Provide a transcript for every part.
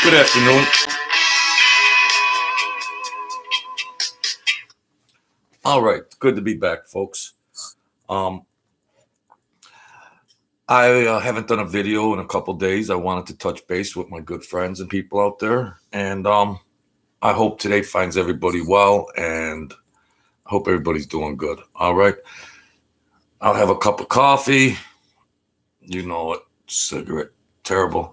Good afternoon. All right, good to be back, folks. I haven't done a video in a couple days. I wanted to touch base with my good friends and people out there, and I hope today finds everybody well, and I hope everybody's doing good. All right, I'll have a cup of coffee. You know it, cigarette, terrible.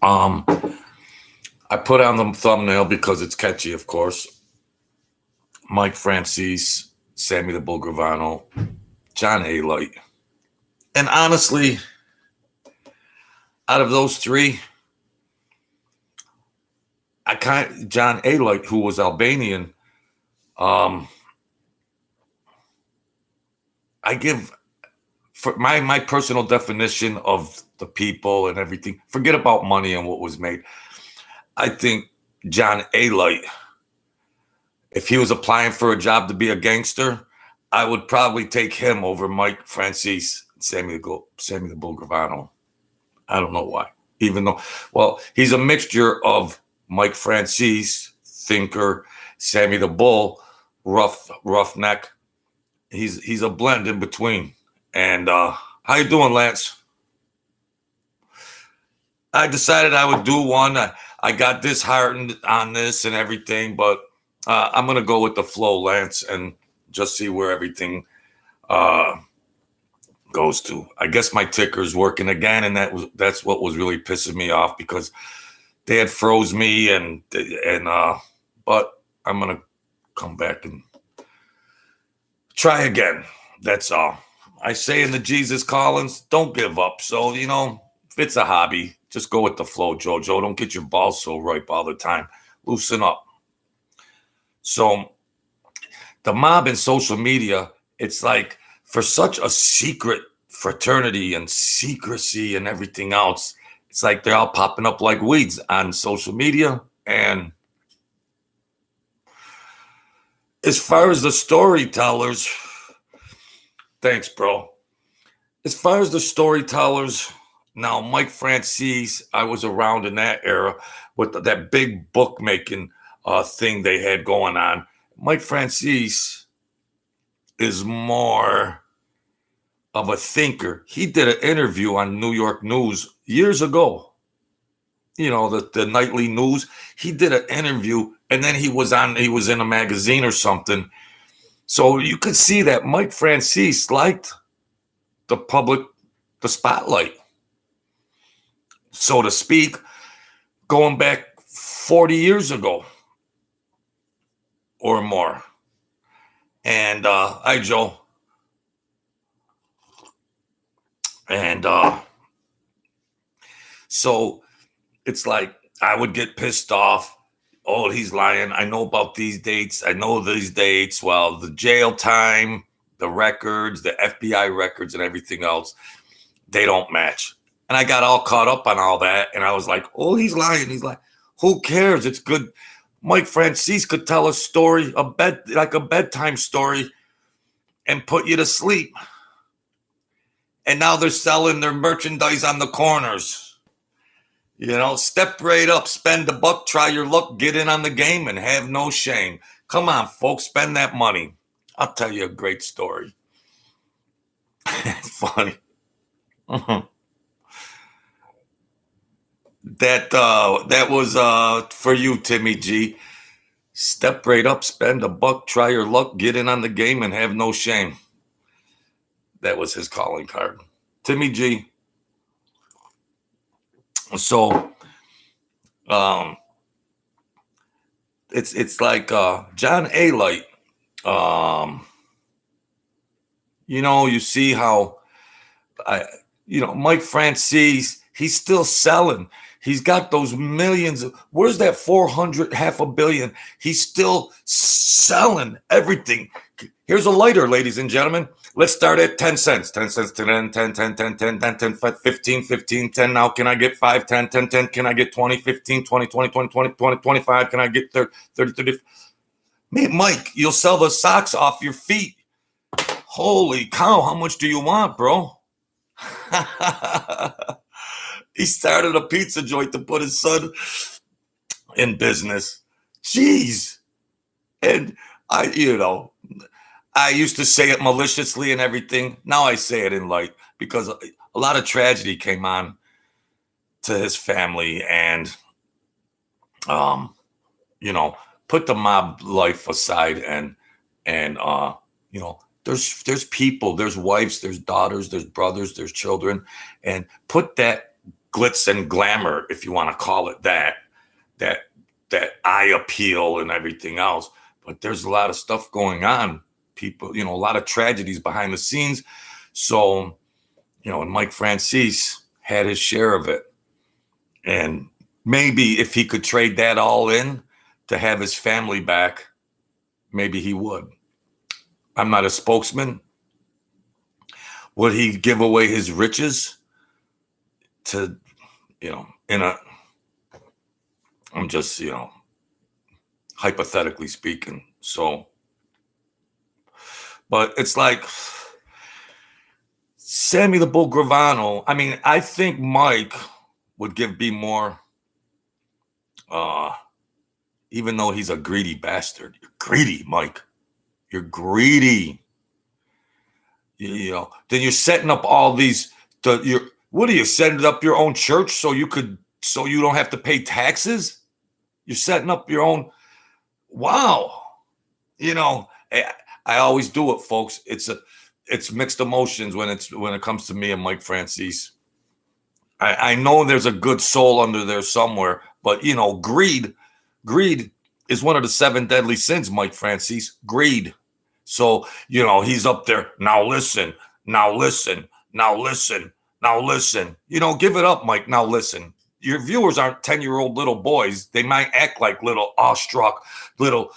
I put on the thumbnail because it's catchy, of course. Mike Franzese, Sammy the Bull Gravano, John Alite. And honestly, out of those three, John Alite, who was Albanian, I give for my personal definition of the people and everything. Forget about money and what was made. I think John Alite, if he was applying for a job to be a gangster, I would probably take him over Mike Franzese, Sammy the Bull Gravano. I don't know why. Even though, well, he's a mixture of Mike Franzese, thinker, Sammy the Bull, roughneck. He's a blend in between. And how you doing, Lance? I decided I would do one. I got disheartened on this and everything, but I'm gonna go with the flow, Lance, and just see where everything goes to. I guess my ticker's working again, and that's what was really pissing me off, because they had froze me, and but I'm gonna come back and try again. That's all. I say in the Jesus Collins, don't give up. So, if it's a hobby, just go with the flow, Jojo. Don't get your balls so ripe all the time. Loosen up. So the mob in social media, it's like, for such a secret fraternity and secrecy and everything else, it's like they're all popping up like weeds on social media. And as far as the storytellers, thanks, bro. As far as the storytellers, now Mike Franzese, I was around in that era with that big bookmaking thing they had going on. Mike Franzese is more of a thinker. He did an interview on New York News years ago. The nightly news. He did an interview, and then he was in a magazine or something. So you could see that Mike Franzese liked the spotlight, so to speak, going back 40 years ago or more. And hi, Joe. And so it's like I would get pissed off. Oh, he's lying. I know about these dates. I know these dates. Well, the jail time, the records, the FBI records, and everything else, they don't match. And I got all caught up on all that. And I was like, oh, he's lying. He's like, who cares? It's good. Mike Franzese could tell a story, like a bedtime story, and put you to sleep. And now they're selling their merchandise on the corners. Step right up, spend $1, try your luck, get in on the game, and have no shame. Come on, folks, spend that money. I'll tell you a great story. It's funny. That was for you, Timmy G. Step right up, spend $1, try your luck, get in on the game, and have no shame. That was his calling card. Timmy G. So it's like John Alite. You see how Mike Franzese, he's still selling. He's got those millions. Where's that 400, $500 million? He's still selling everything. Here's a lighter, ladies and gentlemen. Let's start at 10 cents. 10 cents, 10, 10, 10, 10, 10, 10, 10, 15, 15, 10. Now, can I get 5, 10, 10, 10? Can I get 20, 15, 20, 20, 20, 20, 20, 25? Can I get 30, 30? Man, Mike, you'll sell the socks off your feet. Holy cow, how much do you want, bro? He started a pizza joint to put his son in business. Jeez. And I used to say it maliciously and everything. Now I say it in light because a lot of tragedy came on to his family, and um, you know, put the mob life aside, and there's people, there's wives, there's daughters, there's brothers, there's children, and put that glitz and glamour, if you want to call it that that eye appeal and everything else. But there's a lot of stuff going on. People, a lot of tragedies behind the scenes. So, and Mike Franzese had his share of it. And maybe if he could trade that all in to have his family back, maybe he would. I'm not a spokesman. Would he give away his riches to, I'm just, hypothetically speaking. So, but it's like Sammy the Bull Gravano. I mean, I think Mike would be more, even though he's a greedy bastard. You're greedy, Mike. You're greedy. Then you're setting up all these. What are you setting up your own church so you don't have to pay taxes? You're setting up your own. Wow. I always do it, folks. It's mixed emotions when it comes to me and Mike Franzese. I know there's a good soul under there somewhere, but greed is one of the 7 deadly sins, Mike Franzese. Greed. So, he's up there. Now listen. Give it up, Mike. Now listen. Your viewers aren't 10-year-old little boys. They might act like little awestruck, little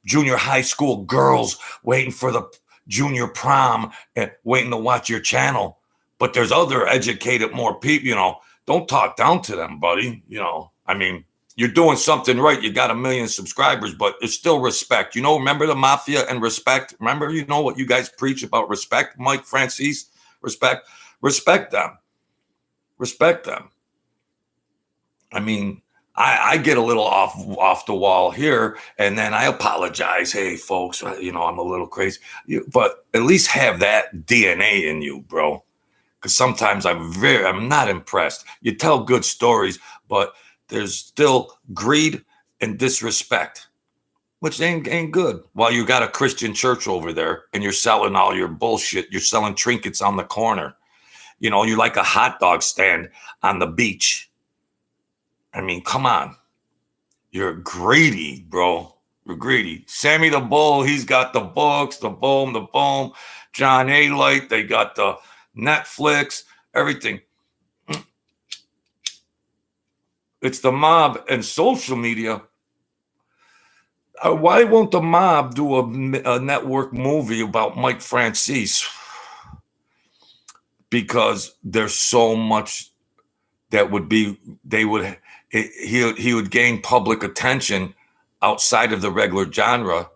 junior high school girls waiting for the junior prom and waiting to watch your channel. But there's other educated, more people, don't talk down to them, buddy. I mean, you're doing something right. You got 1 million subscribers, but there's still respect. Remember the mafia and respect? Remember, what you guys preach about respect, Mike Franzese? Respect them. Respect them. I mean, I get a little off the wall here, and then I apologize. Hey, folks, I'm a little crazy. But at least have that DNA in you, bro. Because sometimes I'm not impressed. You tell good stories, but there's still greed and disrespect, which ain't good. While you got a Christian church over there and you're selling all your bullshit, you're selling trinkets on the corner. You're like a hot dog stand on the beach. I mean, come on. You're greedy, bro. You're greedy. Sammy the Bull, he's got the books, the boom. John Alite, they got the Netflix, everything. It's the mob and social media. Why won't the mob do a network movie about Mike Franzese? Because there's so much that he would gain public attention outside of the regular genre,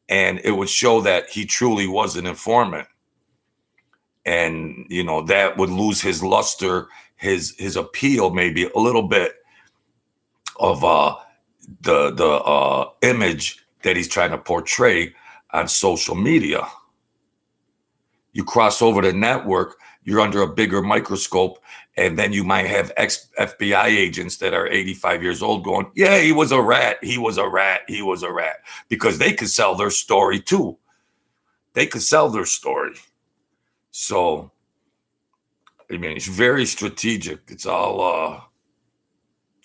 and it would show that he truly was an informant. And, that would lose his luster, his appeal, maybe a little bit of the image that he's trying to portray on social media. You cross over the network, you're under a bigger microscope, and then you might have FBI agents that are 85 years old going, yeah, he was a rat, because they could sell their story too. So, I mean, it's very strategic. It's all,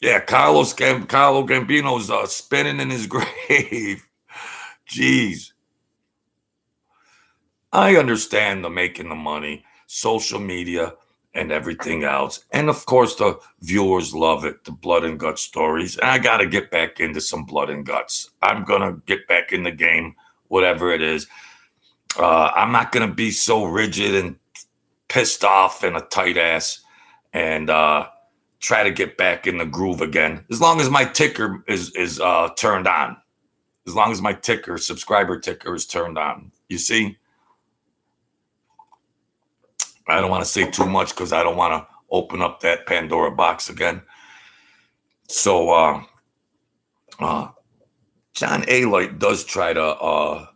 Carlo Gambino's spinning in his grave. Jeez. I understand the making the money, social media, and everything else. And of course, the viewers love it, the blood and guts stories. And I got to get back into some blood and guts. I'm going to get back in the game, whatever it is. I'm not going to be so rigid and pissed off and a tight ass and try to get back in the groove again. As long as my ticker is turned on. As long as my subscriber ticker is turned on. You see? I don't want to say too much because I don't want to open up that Pandora box again. So John Alite does try to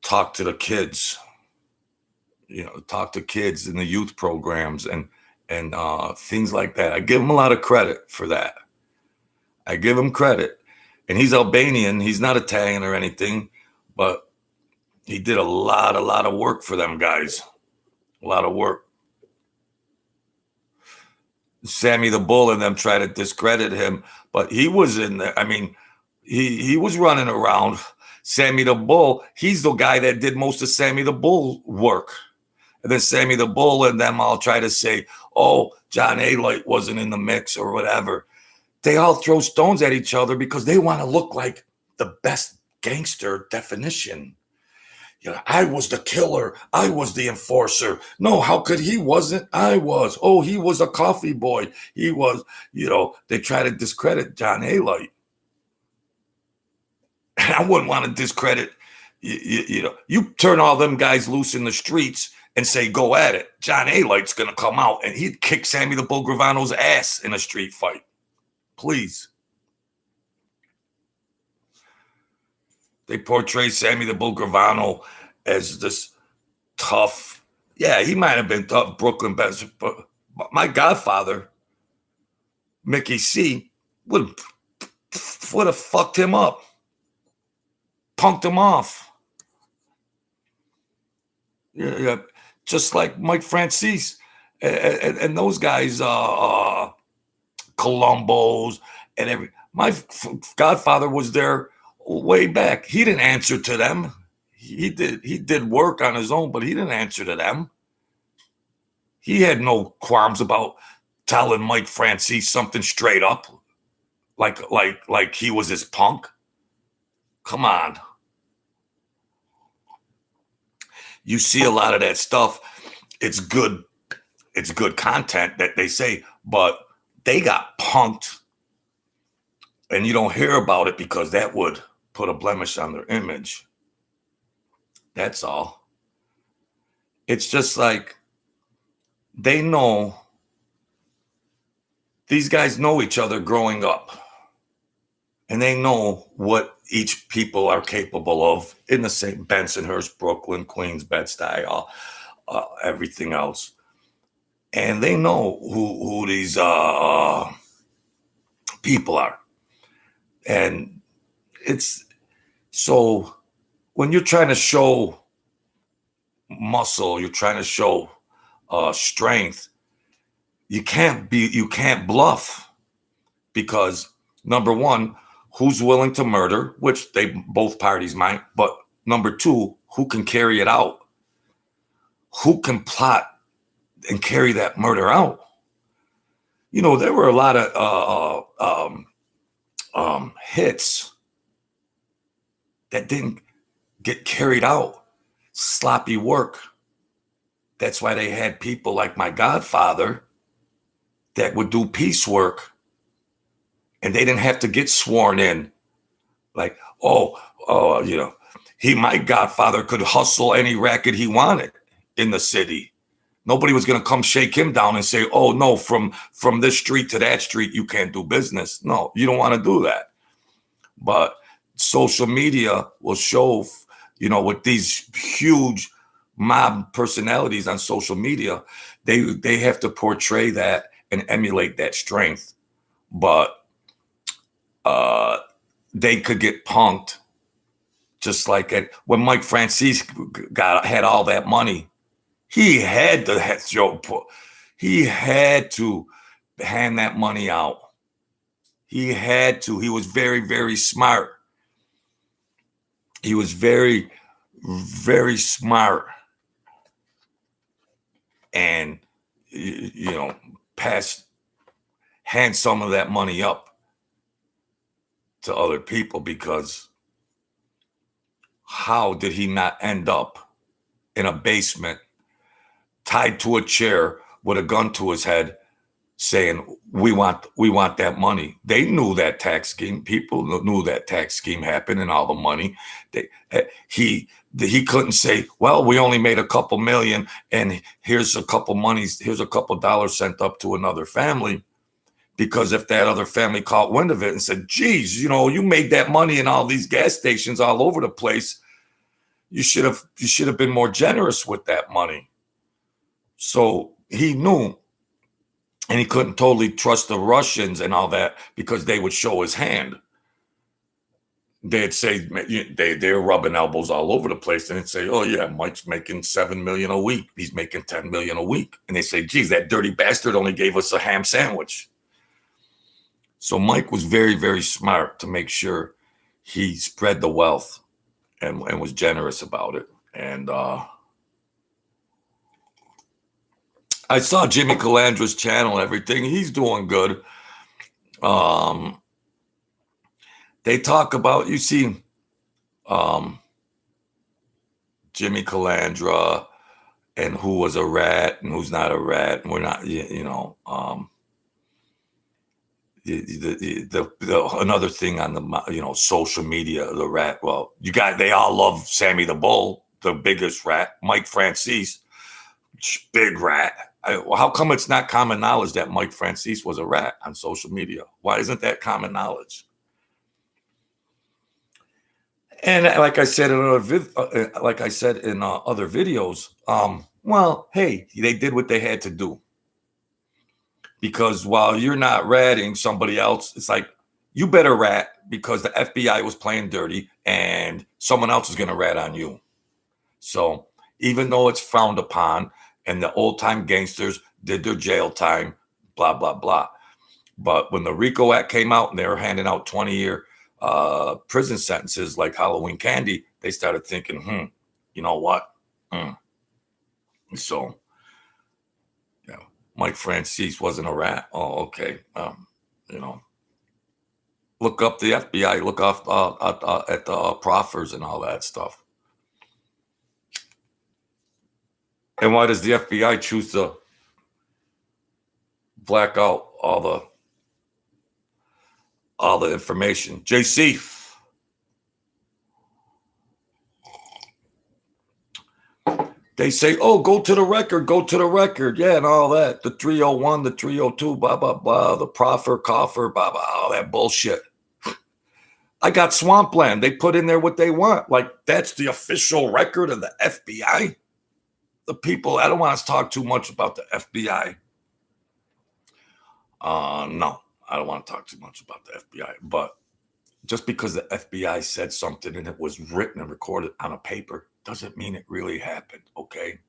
talk to the kids, talk to kids in the youth programs and things like that. I give him a lot of credit for that. I give him credit. And he's Albanian. He's not Italian or anything, but he did a lot of work for them guys. A lot of work. Sammy the Bull and them try to discredit him, but he was in there. I mean, he was running around. Sammy the Bull, he's the guy that did most of Sammy the Bull work. And then Sammy the Bull and them all try to say, oh, John Alite wasn't in the mix or whatever. They all throw stones at each other because they want to look like the best gangster definition. I was the killer. I was the enforcer. No, how could he wasn't? I was. Oh, he was a coffee boy. He was, they try to discredit John Alite. I wouldn't want to discredit, you turn all them guys loose in the streets and say, go at it. John Alite's going to come out and he'd kick Sammy the Bull Gravano's ass in a street fight. Please. They portray Sammy the Bull Gravano as this tough. Yeah, he might have been tough, Brooklyn best, but my godfather, Mickey C, would have fucked him up, punked him off. Yeah, just like Mike Franzese and those guys, Columbos and my godfather was there way back. He didn't answer to them. He did work on his own, but he didn't answer to them. He had no qualms about telling Mike Franzese something straight up, like he was his punk. Come on. You see a lot of that stuff. It's good content that they say, but they got punked. And you don't hear about it because that would put a blemish on their image. That's all. It's just like they know, these guys know each other growing up. And they know what each people are capable of in the same Bensonhurst, Brooklyn, Queens, Bed-Stuy, everything else. And they know who these people are. And it's so when you're trying to show muscle, you're trying to show strength, you can't bluff, because number one, who's willing to murder, which both parties might, but number two, who can carry it out? Who can plot and carry that murder out? There were a lot of hits that didn't get carried out. Sloppy work. That's why they had people like my godfather that would do piecework, and they didn't have to get sworn in. Like, my godfather could hustle any racket he wanted in the city. Nobody was going to come shake him down and say, oh, no, from this street to that street, you can't do business. No, you don't want to do that. But social media will show, with these huge mob personalities on social media, they have to portray that and emulate that strength. But they could get punked, just like when Mike Franzese had all that money. He had to hand that money out. He had to. He was very, very smart. He was very, very smart. And, hand some of that money up to other people, because how did he not end up in a basement tied to a chair with a gun to his head saying, we want that money? They knew that tax scheme. People knew that tax scheme happened and all the money. he couldn't say, well, we only made a couple million and here's a couple dollars sent up to another family. Because if that other family caught wind of it and said, geez, you made that money in all these gas stations all over the place, you should have been more generous with that money. So he knew, and he couldn't totally trust the Russians and all that because they would show his hand. They'd say they're rubbing elbows all over the place, and they'd say, "Oh yeah, Mike's making $7 million a week. He's making $10 million a week." And they say, "Geez, that dirty bastard only gave us a ham sandwich." So Mike was very, very smart to make sure he spread the wealth and was generous about it. And I saw Jimmy Calandra's channel and everything. He's doing good. They talk about, you see, Jimmy Calandra and who was a rat and who's not a rat. And we're not, another thing on the, social media, the rat. Well, they all love Sammy the Bull, the biggest rat. Mike Franzese, big rat. How come it's not common knowledge that Mike Franzese was a rat on social media? Why isn't that common knowledge? And like I said in other videos, well, hey, they did what they had to do. Because while you're not ratting somebody else, it's like, you better rat because the FBI was playing dirty and someone else is going to rat on you. So even though it's frowned upon and the old time gangsters did their jail time, blah, blah, blah. But when the RICO Act came out and they were handing out 20-year prison sentences like Halloween candy, they started thinking, you know what? So, Mike Franzese wasn't a rat. Oh, okay. Look up the FBI, look off at the proffers and all that stuff. And why does the FBI choose to black out all the information? JC. They say, oh, go to the record. Yeah, and all that. The 301, the 302, blah, blah, blah. The proffer, coffer, blah, blah, all that bullshit. I got Swampland. They put in there what they want. Like, that's the official record of the FBI. The people, I don't want to talk too much about the FBI. No, I don't want to talk too much about the FBI. But just because the FBI said something and it was written and recorded on a paper doesn't mean it really happened, okay?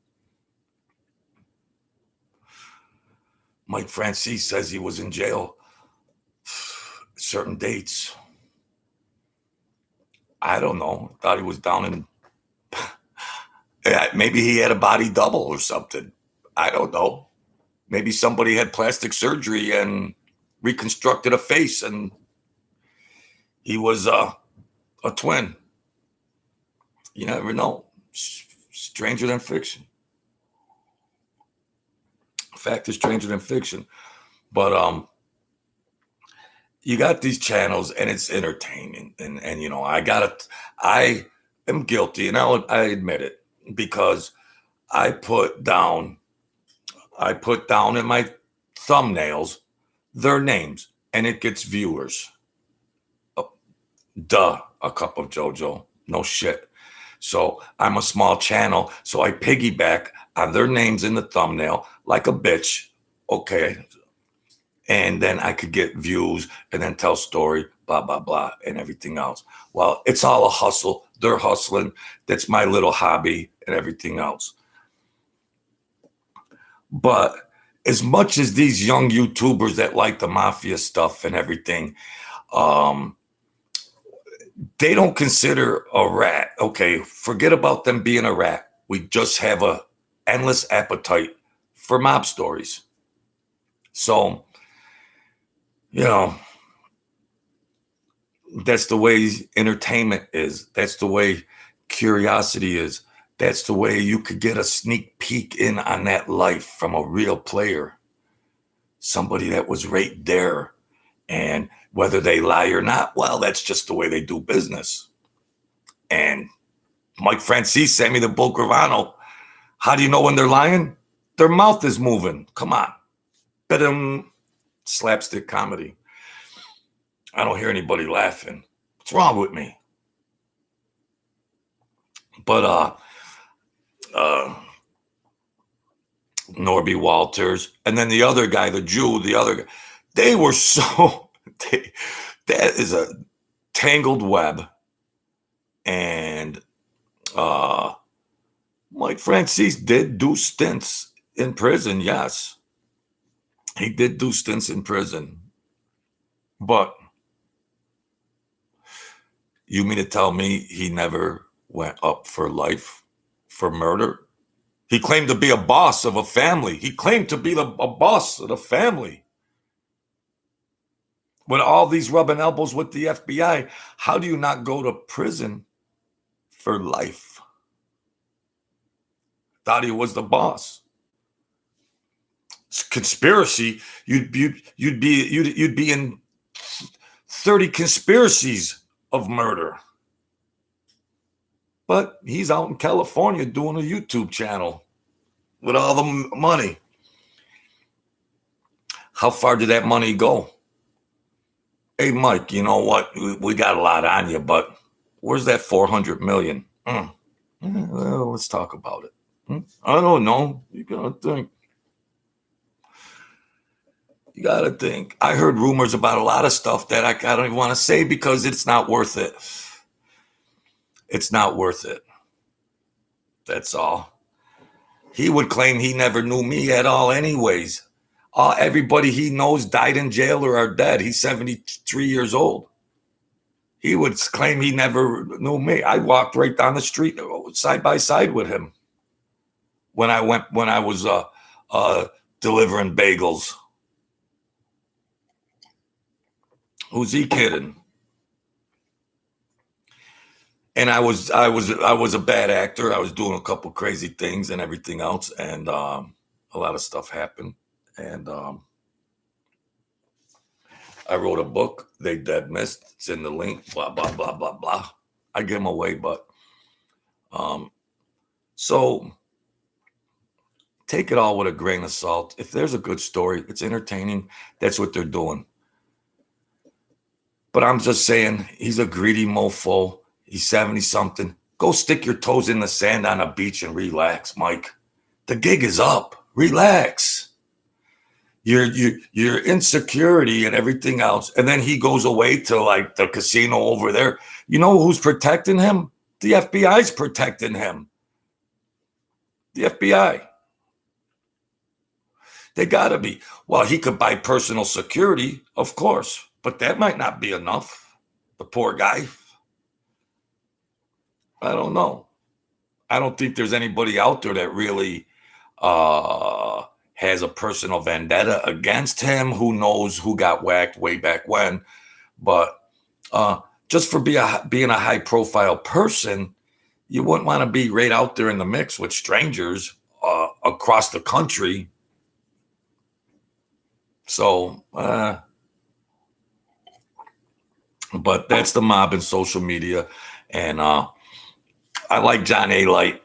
Mike Franzese says he was in jail certain dates. I don't know. Thought he was down in... Maybe he had a body double or something. I don't know. Maybe somebody had plastic surgery and reconstructed a face and he was a twin. You never know. Stranger than fiction. Fact is stranger than fiction. But you got these channels and it's entertaining. And I am guilty, and I admit it, because I put down in my thumbnails their names and it gets viewers. Duh, a cup of JoJo. No shit. So I'm a small channel, so I piggyback on their names in the thumbnail like a bitch. Okay. And then I could get views and then tell story, blah, blah, blah, and everything else. Well, it's all a hustle. They're hustling. That's my little hobby and everything else. But as much as these young YouTubers that like the mafia stuff and everything, they don't consider a rat. Okay, forget about them being a rat. We just have a endless appetite for mob stories. So, that's the way entertainment is. That's the way curiosity is. That's the way you could get a sneak peek in on that life from a real player. Somebody that was right there. And whether they lie or not, well, that's just the way they do business. And Mike Franzese, Sammy the Bull Gravano. How do you know when they're lying? Their mouth is moving. Come on. Slapstick comedy. I don't hear anybody laughing. What's wrong with me? But Norby Walters, and then the other guy, the Jew, the other guy, they were so that is a tangled web. And Mike Franzese did do stints in prison, yes. He did do stints in prison. But you mean to tell me he never went up for life for murder? He claimed to be a boss of a family. He claimed to be a boss of the family. With all these rubbing elbows with the FBI, how do you not go to prison for life? Thought he was the boss. It's conspiracy. You'd be in 30 conspiracies of murder. But he's out in California doing a YouTube channel with all the money. How far did that money go? Hey, Mike, you know what? We got a lot on you, but where's that 400 million? Well, let's talk about it. I don't know. You gotta think. You gotta think. I heard rumors about a lot of stuff that I don't even want to say because it's not worth it. It's not worth it. That's all. He would claim he never knew me at all anyways. Everybody he knows died in jail or are dead. He's 73 years old. He would claim he never knew me. I walked right down the street side by side with him when I was delivering bagels. Who's he kidding? And I was a bad actor. I was doing a couple crazy things and everything else, and a lot of stuff happened. And I wrote a book. They dead missed. It's in the link. Blah blah blah blah blah. I give them away, but so take it all with a grain of salt. If there's a good story, it's entertaining. That's what they're doing. But I'm just saying, he's a greedy mofo. He's 70-something. Go stick your toes in the sand on a beach and relax, Mike. The gig is up. Relax. Your insecurity and everything else. And then he goes away to like the casino over there. You know who's protecting him? The FBI's protecting him. The FBI. They gotta be. Well, he could buy personal security, of course. But that might not be enough. The poor guy. I don't know. I don't think there's anybody out there that really has a personal vendetta against him. Who knows who got whacked way back when. But just for being a high-profile person, you wouldn't want to be right out there in the mix with strangers across the country. So, but that's the mob in social media. And I like John Alite.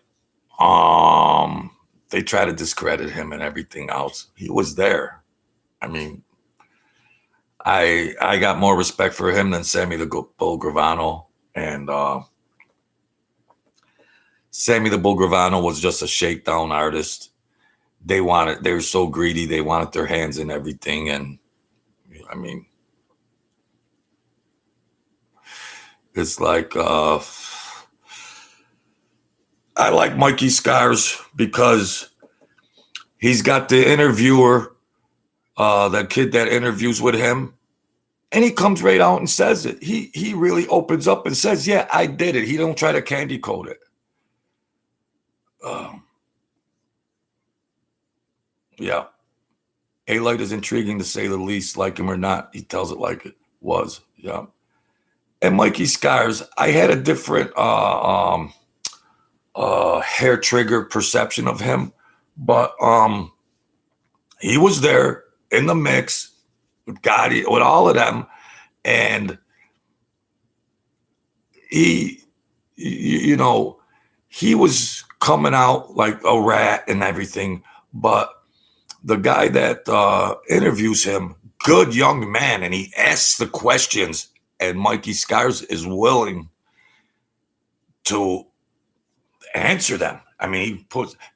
They try to discredit him and everything else. He was there. I mean, I got more respect for him than Sammy the Bull Gravano. And Sammy the Bull Gravano was just a shakedown artist. They were so greedy. They wanted their hands in everything. And I mean, it's like, I like Mikey Scars because he's got the interviewer, that kid that interviews with him, and he comes right out and says it. He really opens up and says, yeah, I did it. He don't try to candy coat it. Yeah. Alite is intriguing to say the least, like him or not. He tells it like it was. Yeah. And Mikey Scars, I had a different hair trigger perception of him, but he was there in the mix with Gotti, with all of them, and he, you know, he was coming out like a rat and everything, but the guy that interviews him, good young man, and he asks the questions, and Mikey Scars is willing to answer them. I mean,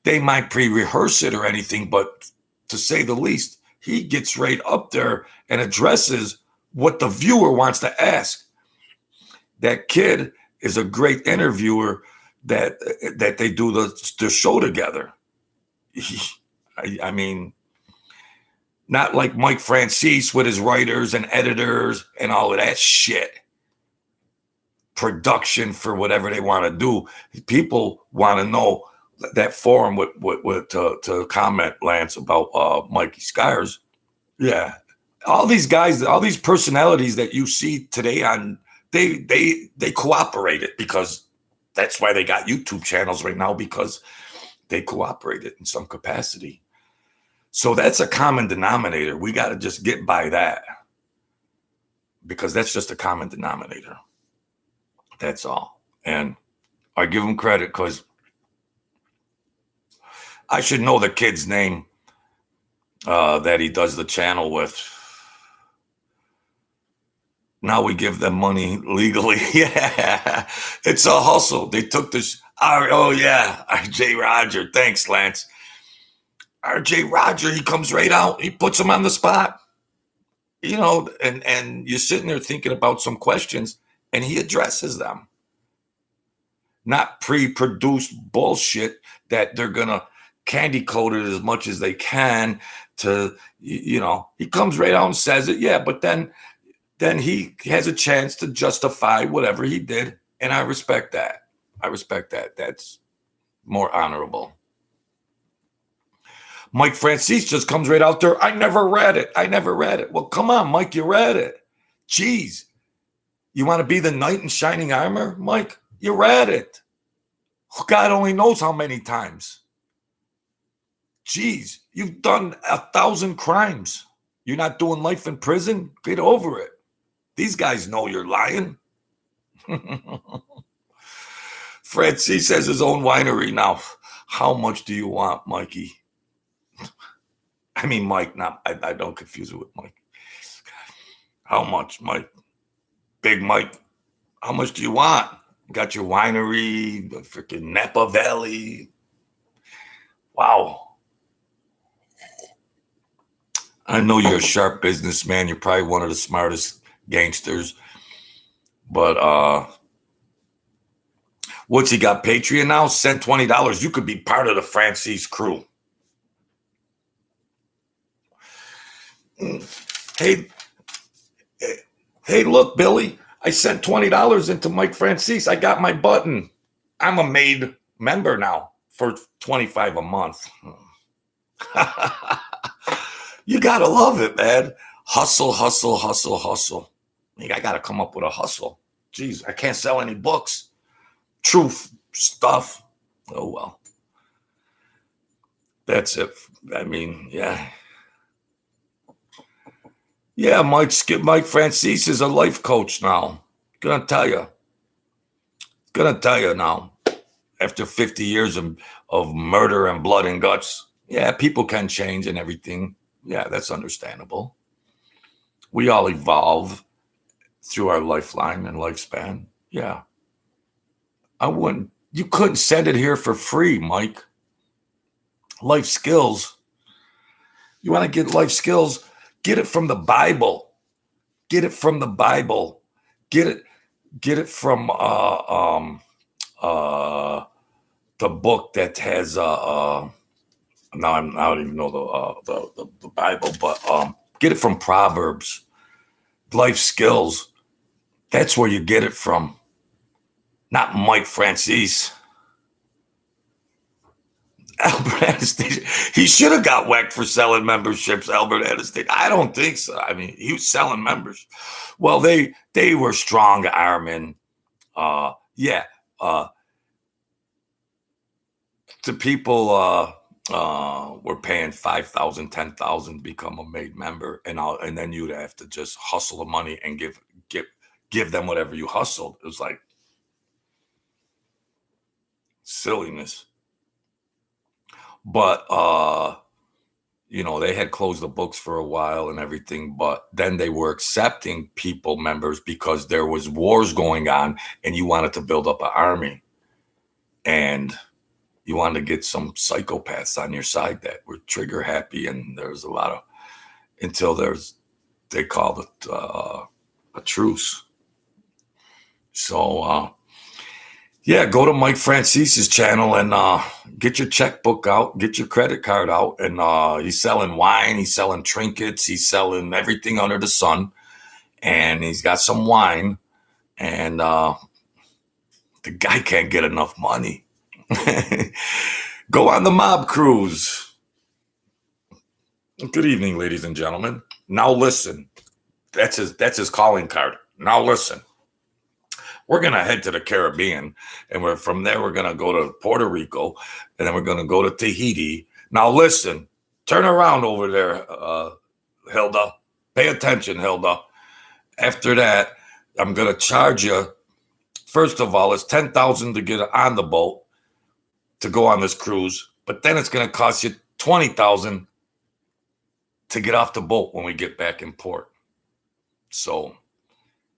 they might pre-rehearse it or anything, but to say the least, he gets right up there and addresses what the viewer wants to ask. That kid is a great interviewer that they do the show together. I mean, not like Mike Franzese with his writers and editors and all of that shit. Production for whatever they want to do. People want to know that forum to comment, Lance, about Mikey Scars. Yeah. All these guys, all these personalities that you see today on, they cooperated, because that's why they got YouTube channels right now, because they cooperated in some capacity. So that's a common denominator. We got to just get by that, because that's just a common denominator. That's all. And I give him credit, because I should know the kid's name that he does the channel with. Now we give them money legally. Yeah, it's a hustle. They took this. Oh, yeah. RJ Roger. Thanks, Lance. RJ Roger, he comes right out. He puts them on the spot. You know, and you're sitting there thinking about some questions, and he addresses them. Not pre-produced bullshit that they're going to candy coat it as much as they can to, you know, he comes right out and says it. Yeah, but then he has a chance to justify whatever he did. And I respect that. That's more honorable. Mike Franzese just comes right out there. I never read it. Well, come on, Mike, you read it. Jeez. You want to be the knight in shining armor, Mike? You read it. God only knows how many times. Jeez, you've done 1,000 crimes. You're not doing life in prison? Get over it. These guys know you're lying. Franzese has his own winery now. How much do you want, Mikey? I mean, Mike, I don't confuse it with Mike. How much, Mike? Big Mike, how much do you want? You got your winery, the freaking Napa Valley. Wow. I know you're a sharp businessman. You're probably one of the smartest gangsters. But what's he got? Patreon now? Send $20. You could be part of the Franzese crew. Hey, look, Billy, I sent $20 into Mike Franzese. I got my button. I'm a made member now for $25 a month. You got to love it, man. Hustle. I got to come up with a hustle. Jeez, I can't sell any books. Truth stuff. Oh, well. That's it. I mean, yeah. Yeah, Mike Franzese is a life coach now. Gonna tell you now. After 50 years of murder and blood and guts, yeah, people can change and everything. Yeah, that's understandable. We all evolve through our lifeline and lifespan. Yeah. You couldn't send it here for free, Mike. Life skills. You want to get life skills? Get it from the Bible. Get it from the Bible. Get it from the book that has now I don't even know the Bible, but get it from Proverbs. Life skills. That's where you get it from. Not Mike Franzese. Albert Anastasia. He should have got whacked for selling memberships, Albert Anastasia. I don't think so. I mean, he was selling members. Well, they were strong arming. The people were paying $5,000, $10,000 to become a made member, and then you'd have to just hustle the money and give them whatever you hustled. It was like, Silliness. But, they had closed the books for a while and everything, but then they were accepting members because there was wars going on and you wanted to build up an army. And you wanted to get some psychopaths on your side that were trigger happy. And there's a lot of, until they called it a truce. So, go to Mike Francese's channel and get your checkbook out, get your credit card out. And he's selling wine, he's selling trinkets, he's selling everything under the sun. And he's got some wine. And the guy can't get enough money. Go on the mob cruise. Good evening, ladies and gentlemen. Now listen. That's his calling card. Now listen. We're going to head to the Caribbean, and from there we're going to go to Puerto Rico, and then we're going to go to Tahiti. Now listen. Turn around over there, Hilda. Pay attention, Hilda. After that, I'm going to charge you. First of all, it's $10,000 to get on the boat to go on this cruise, but then it's going to cost you $20,000 to get off the boat when we get back in port. So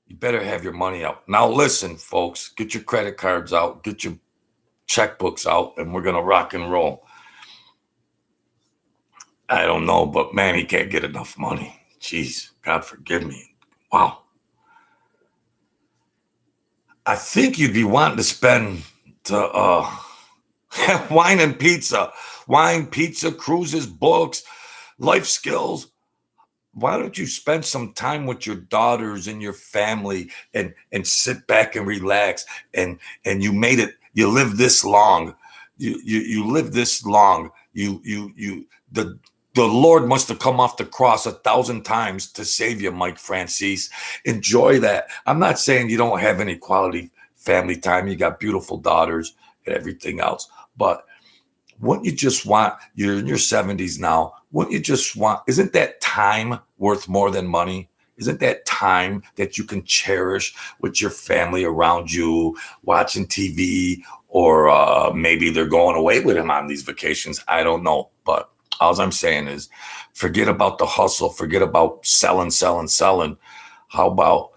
you better have your money out. Now listen, folks, get your credit cards out, get your checkbooks out, and we're going to rock and roll. I don't know, but man, he can't get enough money. Jeez, God forgive me. Wow. I think you'd be wanting to spend wine and pizza. Wine, pizza, cruises, books, life skills. Why don't you spend some time with your daughters and your family and sit back and relax? And you made it. You lived this long. You lived this long. The Lord must have come off the cross 1,000 times to save you, Mike Franzese. Enjoy that. I'm not saying you don't have any quality family time. You got beautiful daughters and everything else. But wouldn't you just want, you're in your 70s now, wouldn't you just want, isn't that time worth more than money? Isn't that time that you can cherish with your family around you, watching TV, or maybe they're going away with him on these vacations? I don't know. But all I'm saying is forget about the hustle. Forget about selling. How about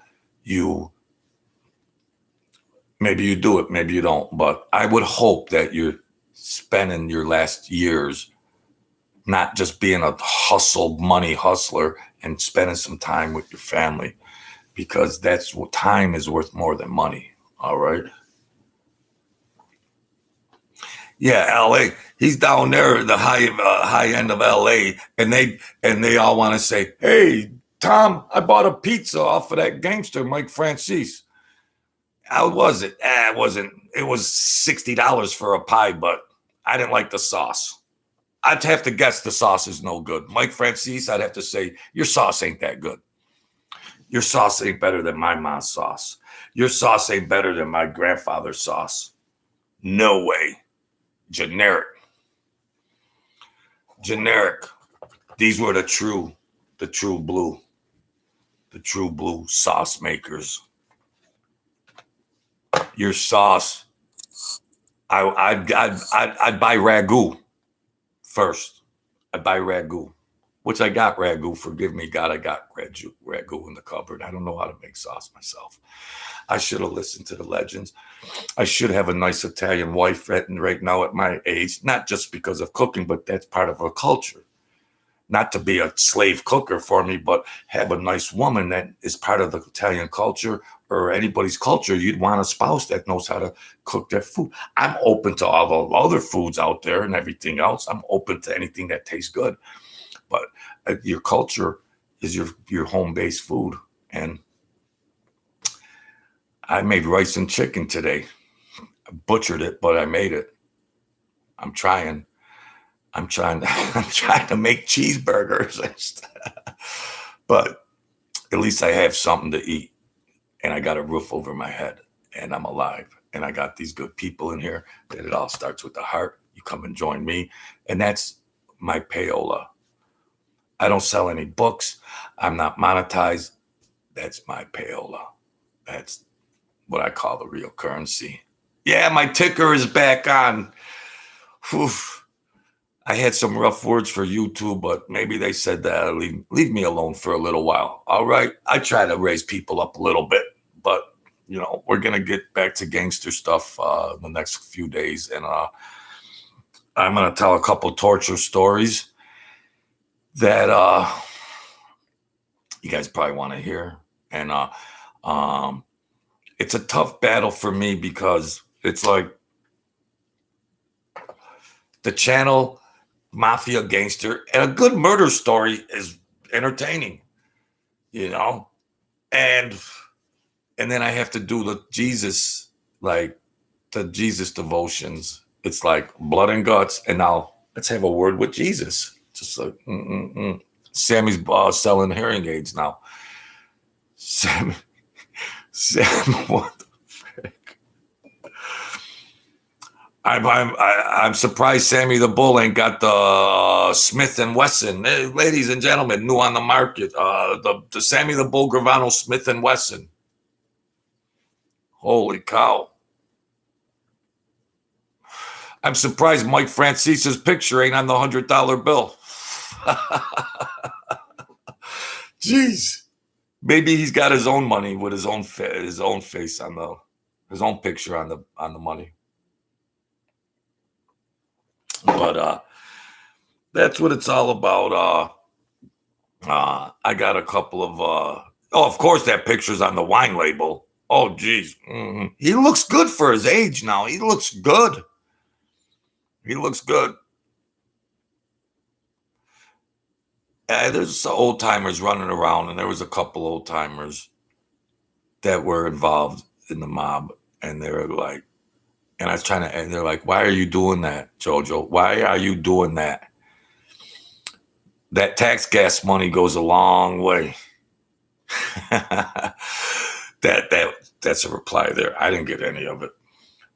maybe you do it, maybe you don't. But I would hope that you're spending your last years not just being a money hustler and spending some time with your family, because that's what time is worth more than money. All right. Yeah, LA. He's down there at the high end of LA, and they all want to say, "Hey, Tom, I bought a pizza off of that gangster, Mike Franzese." How was it? It wasn't. It was $60 for a pie, but I didn't like the sauce. I'd have to guess the sauce is no good. Mike Franzese, I'd have to say, your sauce ain't that good. Your sauce ain't better than my mom's sauce. Your sauce ain't better than my grandfather's sauce. No way. Generic. These were the true blue sauce makers. Your sauce, I'd buy ragu first. I'd buy ragu, which I got ragu. Forgive me, God, I got ragu in the cupboard. I don't know how to make sauce myself. I should have listened to the legends. I should have a nice Italian wife right now at my age, not just because of cooking, but that's part of our culture. Not to be a slave cooker for me, but have a nice woman that is part of the Italian culture or anybody's culture. You'd want a spouse that knows how to cook their food. I'm open to all the other foods out there and everything else. I'm open to anything that tastes good. But your culture is your home-based food. And I made rice and chicken today. I butchered it, but I made it. I'm trying to make cheeseburgers. But at least I have something to eat, and I got a roof over my head, and I'm alive, and I got these good people in here that it all starts with the heart. You come and join me, and that's my payola. I don't sell any books. I'm not monetized. That's my payola. That's what I call the real currency. Yeah, my ticker is back on. Whew. I had some rough words for YouTube, but maybe they said that leave me alone for a little while. All right. I try to raise people up a little bit, but we're gonna get back to gangster stuff the next few days, and I'm gonna tell a couple torture stories that you guys probably want to hear, and um, it's a tough battle for me because it's like the channel mafia gangster, and a good murder story is entertaining, you know, and then I have to do the Jesus, like the Jesus devotions. It's like blood and guts, and now let's have a word with Jesus. Just like Sammy's selling hearing aids now. Sammy, what the frick? I'm surprised Sammy the Bull ain't got the Smith and Wesson. Hey, ladies and gentlemen, new on the market, the Sammy the Bull Gravano Smith and Wesson. Holy cow! I'm surprised Mike Francese's picture ain't on the $100 bill. Jeez, maybe he's got his own money with his own face on his own picture on the money. But that's what it's all about. I got a couple of of course that picture's on the wine label. Oh geez, he looks good for his age now. He looks good. He looks good. There's old timers running around, and there was a couple old timers that were involved in the mob, and they were like, and I was trying to, and they're like, "Why are you doing that, Jojo? Why are you doing that? That tax gas money goes a long way." That's a reply there. I didn't get any of it,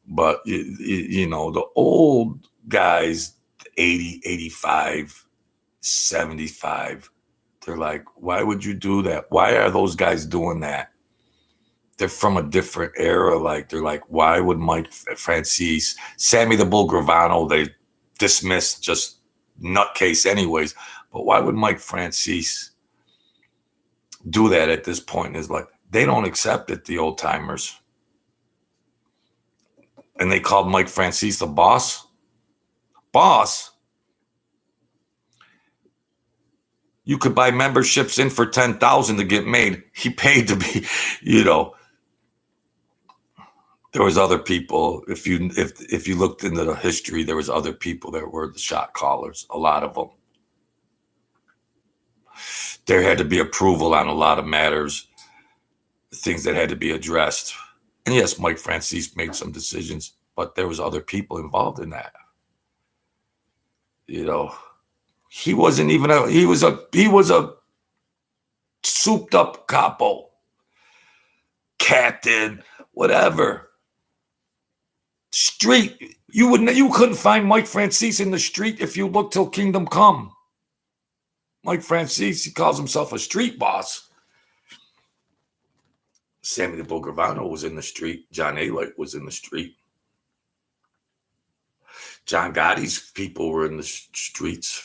but the old guys, 80, 85, 75, they're like, why would you do that? Why are those guys doing that? They're from a different era. Like, they're like, why would Mike Franzese, Sammy the Bull Gravano, they dismissed, just nutcase anyways, but why would Mike Franzese do that at this point? Is like, they don't accept it, the old timers. And they called Mike Franzese the boss. Boss? You could buy memberships in for $10,000 to get made. He paid to be, There was other people. If you looked into the history, there was other people that were the shot callers. A lot of them. There had to be approval on a lot of matters, things that had to be addressed. And yes, Mike Franzese made some decisions, but there was other people involved in that. He wasn't even he was a souped up capo, captain, whatever. Street. You couldn't find Mike Franzese in the street if you looked till Kingdom Come. Mike Franzese, he calls himself a street boss. Sammy the Bull Gravano was in the street. John Alite was in the street. John Gotti's people were in the streets.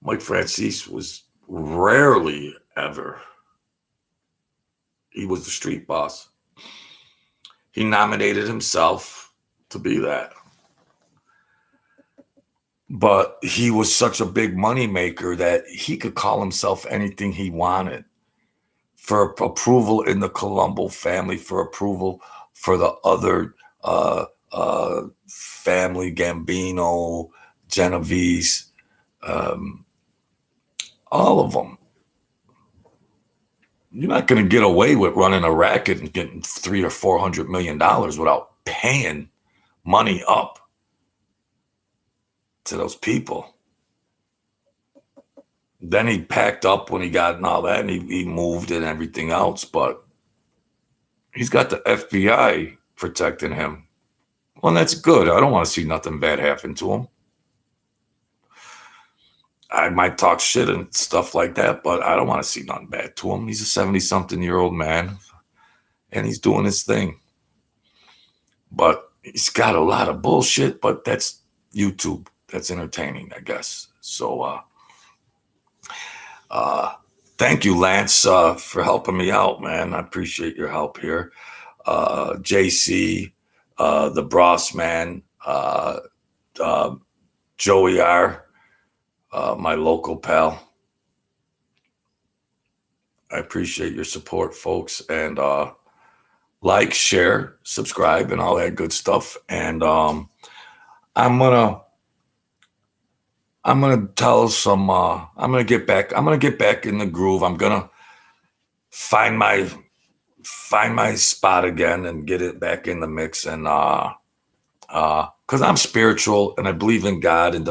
Mike Franzese was rarely ever. He was the street boss. He nominated himself to be that. But he was such a big money maker that he could call himself anything he wanted. For approval in the Colombo family, for approval for the other family, Gambino, Genovese, all of them. You're not going to get away with running a racket and getting $300 or $400 million without paying money up to those people. Then he packed up when he got and all that, and he moved and everything else. But he's got the FBI protecting him. Well, that's good. I don't want to see nothing bad happen to him. I might talk shit and stuff like that, but I don't want to see nothing bad to him. He's a 70-something-year-old man, and he's doing his thing. But he's got a lot of bullshit, but that's YouTube. That's entertaining, I guess. So thank you, Lance, for helping me out, man. I appreciate your help here. JC, the Bros man, Joey R, my local pal. I appreciate your support, folks, and like, share, subscribe, and all that good stuff. And I'm gonna tell some. I'm gonna get back in the groove. I'm gonna find my spot again and get it back in the mix. And because I'm spiritual and I believe in God and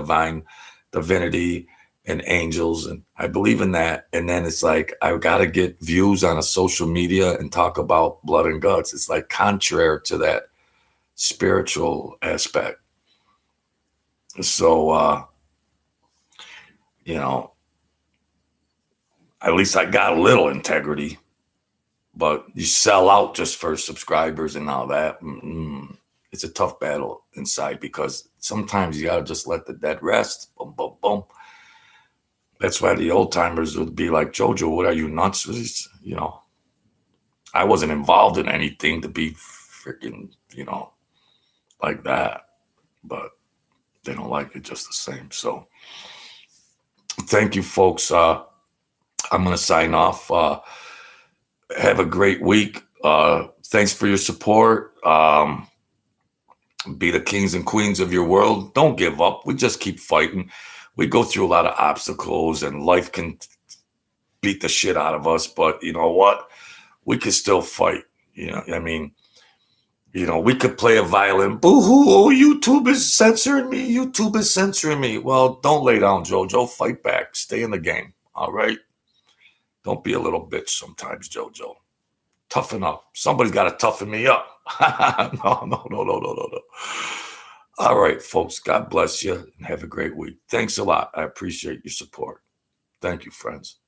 divinity and angels, and I believe in that. And then it's like I've got to get views on a social media and talk about blood and guts. It's like contrary to that spiritual aspect. So you know, at least I got a little integrity. But you sell out just for subscribers and all that. It's a tough battle inside, because sometimes you gotta just let the dead rest. Boom, boom, boom. That's why the old timers would be like, Jojo, what are you, nuts? You know, I wasn't involved in anything to be freaking, like that. But they don't like it just the same. So thank you, folks. I'm going to sign off. Have a great week. Thanks for your support. Be the kings and queens of your world. Don't give up. We just keep fighting. We go through a lot of obstacles, and life can beat the shit out of us. But you know what? We can still fight. We could play a violin. Boo-hoo, oh, YouTube is censoring me. YouTube is censoring me. Well, don't lay down, Jojo. Fight back. Stay in the game. All right? Don't be a little bitch sometimes, Jojo. Toughen up. Somebody's got to toughen me up. No. All right, folks. God bless you and have a great week. Thanks a lot. I appreciate your support. Thank you, friends.